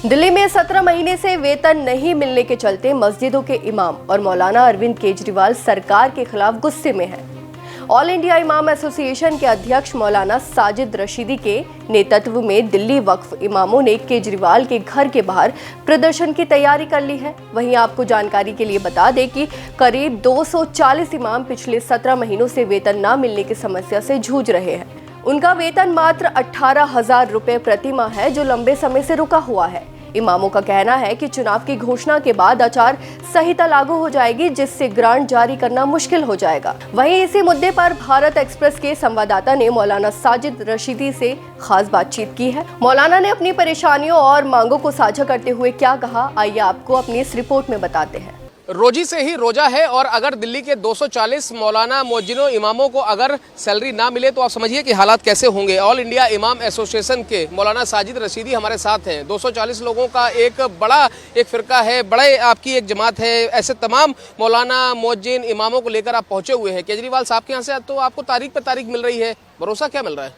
दिल्ली में 17 महीने से वेतन नहीं मिलने के चलते मस्जिदों के इमाम और मौलाना अरविंद केजरीवाल सरकार के खिलाफ गुस्से में हैं। ऑल इंडिया इमाम एसोसिएशन के अध्यक्ष मौलाना साजिद रशीदी के नेतृत्व में दिल्ली वक्फ इमामों ने केजरीवाल के घर के बाहर प्रदर्शन की तैयारी कर ली है। वहीं आपको जानकारी के लिए बता दें कि करीब 240 इमाम पिछले 17 महीनों से वेतन न मिलने की समस्या से जूझ रहे हैं। उनका वेतन मात्र 18,000 रुपए प्रति माह है, जो लंबे समय से रुका हुआ है। इमामों का कहना है कि चुनाव की घोषणा के बाद आचार संहिता लागू हो जाएगी, जिससे ग्रांट जारी करना मुश्किल हो जाएगा। वहीं इसी मुद्दे पर भारत एक्सप्रेस के संवाददाता ने मौलाना साजिद रशीदी से खास बातचीत की है। मौलाना ने अपनी परेशानियों और मांगों को साझा करते हुए क्या कहा, आइए आपको अपनी इस रिपोर्ट में बताते हैं। रोजी से ही रोजा है और अगर दिल्ली के 240 मौलाना मुअज्जिनों इमामों को अगर सैलरी ना मिले तो आप समझिए कि हालात कैसे होंगे। ऑल इंडिया इमाम एसोसिएशन के मौलाना साजिद रशीदी हमारे साथ हैं। 240 लोगों का एक बड़ा फ़िरका है, बड़े आपकी एक जमात है। ऐसे तमाम मौलाना मुअज्जिन इमामों को लेकर आप पहुँचे हुए हैं केजरीवाल साहब के यहाँ से, तो आपको तारीख पे तारीख मिल रही है, भरोसा क्या मिल रहा है?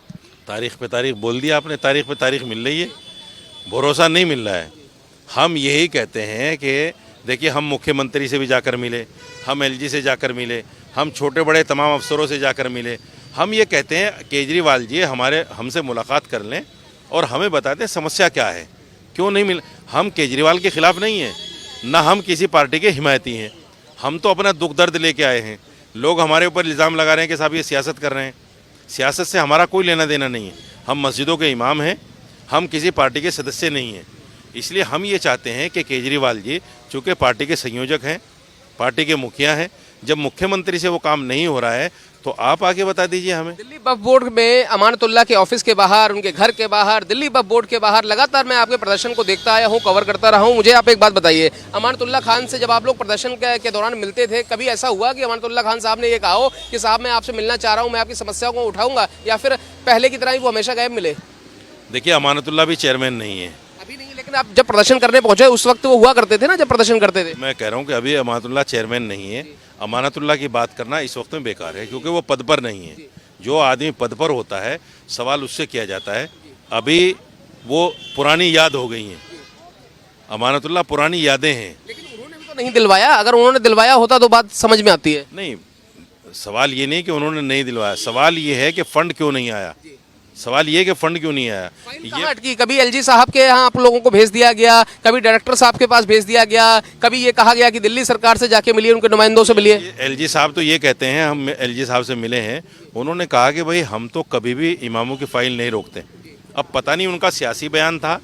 तारीख पे तारीख बोल दिया आपने, तारीख पे तारीख मिल रही है, भरोसा नहीं मिल रहा है। हम यही कहते हैं कि देखिए, हम मुख्यमंत्री से भी जाकर मिले, हम एलजी से जाकर मिले, हम छोटे बड़े तमाम अफसरों से जाकर मिले। हम ये कहते हैं केजरीवाल जी हमसे मुलाकात कर लें और हमें बता दें समस्या क्या है, क्यों नहीं मिल। हम केजरीवाल के ख़िलाफ़ नहीं हैं, ना हम किसी पार्टी के हिमायती हैं। हम तो अपना दुख दर्द लेके आए हैं। लोग हमारे ऊपर इल्ज़ाम लगा रहे हैं कि साहब ये सियासत कर रहे हैं। सियासत से हमारा कोई लेना देना नहीं है। हम मस्जिदों के इमाम हैं, हम किसी पार्टी के सदस्य नहीं हैं। इसलिए हम ये चाहते हैं कि केजरीवाल जी चूँकि पार्टी के संयोजक हैं, पार्टी के मुखिया हैं, जब मुख्यमंत्री से वो काम नहीं हो रहा है तो आप आगे बता दीजिए हमें। दिल्ली वक्फ बोर्ड में अमानतुल्लाह के ऑफिस के बाहर, उनके घर के बाहर, दिल्ली वक्फ बोर्ड के बाहर लगातार मैं आपके प्रदर्शन को देखता आया हूँ, कवर करता रहा हूँ। मुझे आप एक बात बताइए, अमानतुल्लाह खान से जब आप लोग प्रदर्शन के दौरान मिलते थे, कभी ऐसा हुआ कि अमानतुल्लाह खान साहब ने ये कहा हो कि साहब मैं आपसे मिलना चाह रहा हूँ, मैं आपकी समस्याओं को उठाऊंगा, या फिर पहले की तरह ही वो हमेशा गायब मिले? देखिए, अमानतुल्लाह भी चेयरमैन नहीं है अभी, नहीं, लेकिन आप जब प्रदर्शन करने पहुंचे उस वक्त वो हुआ करते थे ना, जब प्रदर्शन करते थे। मैं कह रहा हूँ कि अभी अमानतुल्लाह चेयरमैन नहीं है। अमानतुल्लाह की बात करना इस वक्त में बेकार है, क्योंकि वो पद पर नहीं है। जो आदमी पद पर होता है सवाल उससे किया जाता है। अभी वो पुरानी याद हो गई हैं, अमानतुल्लाह पुरानी यादें हैं। लेकिन उन्होंने भी तो नहीं दिलवाया। अगर उन्होंने दिलवाया होता तो बात समझ में आती है। नहीं, सवाल ये नहीं कि उन्होंने नहीं दिलवाया, सवाल ये है कि फंड क्यों नहीं आया। सवाल ये कि फंड क्यों नहीं आया। ये अटकी, कभी एलजी साहब के यहाँ आप लोगों को भेज दिया गया, कभी डायरेक्टर साहब के पास भेज दिया गया, कभी ये कहा गया कि दिल्ली सरकार से जाके मिलिए, उनके नुमाइंदों से मिलिए। एलजी साहब तो ये कहते हैं, हम एलजी साहब से मिले हैं, उन्होंने कहा कि भाई हम तो कभी भी इमामों की फाइल नहीं रोकते। अब पता नहीं उनका सियासी बयान था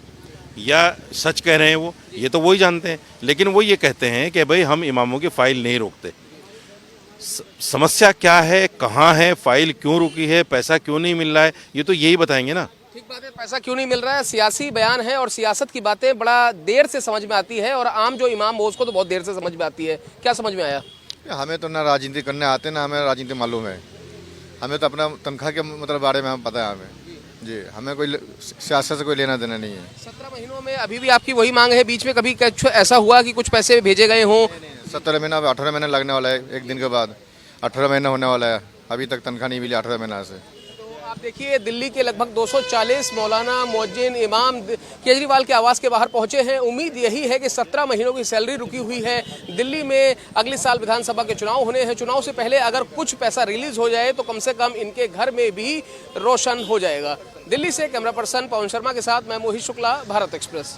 या सच कह रहे हैं वो, ये तो वही जानते हैं। लेकिन वो ये कहते हैं कि भाई हम इमामों की फाइल नहीं रोकते। समस्या क्या है, कहाँ है, फाइल क्यों रुकी है, पैसा क्यों नहीं मिल रहा है, ये तो यही बताएंगे ना। ठीक बात है, पैसा क्यों नहीं मिल रहा है, सियासी बयान है, और सियासत की बातें बड़ा देर से समझ में आती है, और आम जो इमाम हो उसको तो बहुत देर से समझ में आती है। क्या समझ में आया? हमें तो ना राजनीति करने आते, ना हमें राजनीति मालूम है। हमें तो अपना तनख्वाह के मतलब बारे में हम पता है हमें जी। हमें कोई सियासत से कोई लेना देना नहीं है। 17 महीनों में अभी भी आपकी वही मांग है? बीच में कभी ऐसा हुआ कि कुछ पैसे भेजे गए हों? 17 महीना, 18 महीने लगने वाला है, एक दिन के बाद 18 महीना होने वाला है। अभी तक तनख्वाह नहीं मिली 18 महीना से। तो आप देखिए, दिल्ली के लगभग 240 मौलाना मुअज्जिन इमाम केजरीवाल के आवास के बाहर पहुंचे हैं। उम्मीद यही है कि 17 महीनों की सैलरी रुकी हुई है। दिल्ली में अगले साल विधानसभा के चुनाव होने हैं। चुनाव से पहले अगर कुछ पैसा रिलीज हो जाए तो कम से कम इनके घर में भी रोशन हो जाएगा। दिल्ली से कैमरा पर्सन पवन शर्मा के साथ मैं मोहित शुक्ला, भारत एक्सप्रेस।